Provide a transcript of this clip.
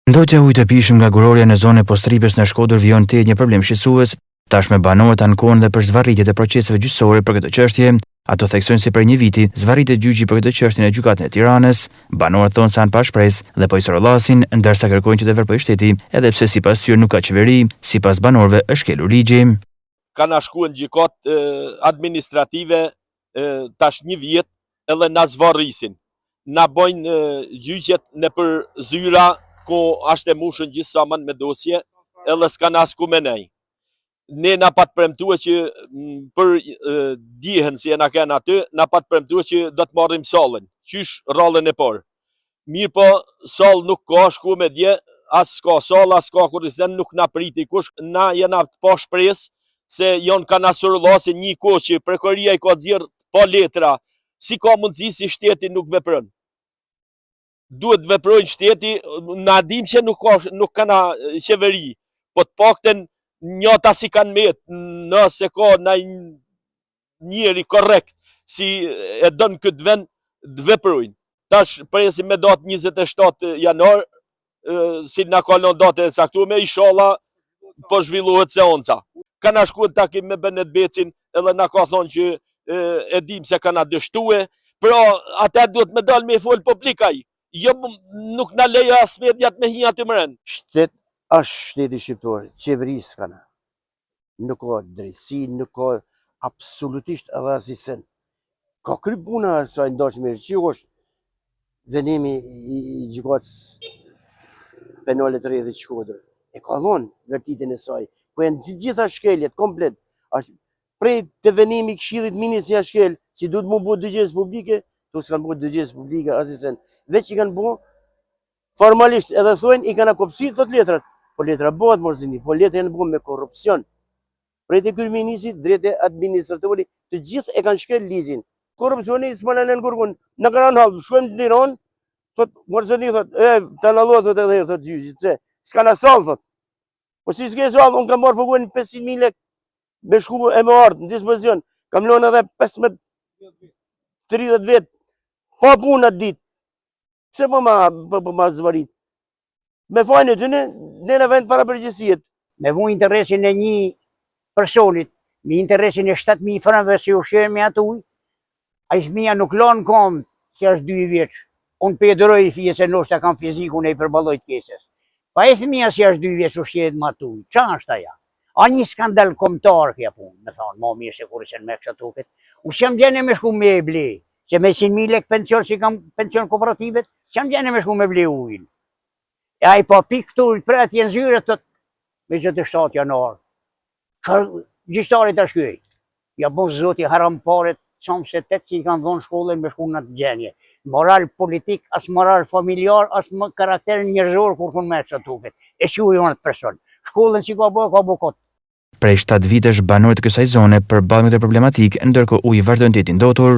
Ndotja ujë të pishëm nga gurorja në zonën e Postripës në Shkodër vijon të jetë një problem shqetësues. Tashmë banorët ankohen dhe për zvarritjet e proceseve gjyqësore për këtë çështje. Ato theksojnë se për një viti zvarritet gjyqi për këtë çështje në gjykatën e Tiranës. Banorët thonë se janë pa shpresë dhe po i sorollasin, ndërsa kërkojnë që të veprojë shteti, edhe pse sipas tyre nuk ka qeveri, sipas banorëve është kelur ligji. Kanë shkuar në gjykatë administrative tash një vit edhe na zvarrisin. Na bojnë gjyqet nëpër zyra ku ashtë e mushën gjithë saman me dosje, edhe s'ka nas ku me nej. Ne na pat premtue që për dihen si e na kena aty, na pat premtue që do të marrim sallën, qysh rallën e parë. Mirë po, sallë nuk ka, shku me dje, as s'ka sallë, as s'ka kurisen, nuk na priti kush, na jena pa shpresë, se jonë ka na surëllasin një kohë që prekoria i ka dzirë pa letra, si ka mundësi si shteti nuk veprën. Duhet veprojnë shteti, na dim që nuk kana qeveri, po të pakten njëta si kanë metë, nëse ka njëri korrekt, si e dënë këtë vend, të veprojnë. Tash presim me datë 27 janar, si na kalon datën e caktuar, inshallah po zhvillohet seanca. Kana shkuar takim me Benet Becin, edhe na ka thonë që e dim se kana dështue, pra ata duhet me dalë me fol publikaj. Jo, nuk na leja as mediat me hi aty mren. Shtet është shteti shqiptar, qeverisë s'kana. Nuk ka drejtësi, nuk ka absolutisht edhe asisen. Ka kry puna sa i ndashme, që është venimi i gjykatës penale të Rrjedhit Shkodër. E ka dhonë vërtetën e saj, ku janë të gjitha shkeljet komplet. Prej të venimi i Këshillit Ministri i shkel, që duhet mu bëhet dëgjes publike, to s'kanë bëhet dëgjes publike asisen. Veç i kanë bëhe formalisht, edhe thojnë i kanë akopsi të letrat. Po letra bëhet morzini, po letra janë bëhe me korupcion. Prej të kryeministit, drejt e administratori, të gjithë e kanë shkel ligjin. Korupcioni s'mana në nërgun, në kanë halë, shkojmë të Tiranë, thot, morzini thot, të nallo thot edhe herë, thot gjyqi, s'kana salë thot. Po si s'ke salë, unë kam marrë fëgojnë 500.000 lek, me shku e me ardë në dispozicion, kam lonë edhe 15-30 vetë, pa punë atë ditë. Pse po ma zvarit? Me fajnë të ne në vend para përgjësiet. Me vu interesin e një personit, me interesin e 7.000 franëve se u shërë me atë ujë, a i fëmija nuk lanë kam që është 2 vjeqë. Unë pedëroj i fije se nështë e kam fizikun e i përballojt keses. Pa e fëmija si është 2 vjeqë u shërë me atë ujë. Qa është aja? A një skandal komtar kja punë, me thonë, ma mirë se kurisen me kështë tuket. U s'jam gjene me shku me e ble, që me 100.000 lek pension, si kam pension kooperativet, s'jam gjene me shku me ble ujnë. E a i pa pikë këtu, për atë jenë zyre të me 27 janar. Gjishtarit të shkyej. Ja bon zoti haramparet, qamë se 8 që i kanë dhonë shkollën me shku në të gjenje. Moral politik, as moral familjar, as karakter njërzor, kur kun me kështë tuket. E që u jonë të person. Shkollën që ka bo kotë. Prej 7 vitesh banorët e kësaj zone përballën me këtë problematikë, ndërkohë uji vazhdon të jetë i ndotur.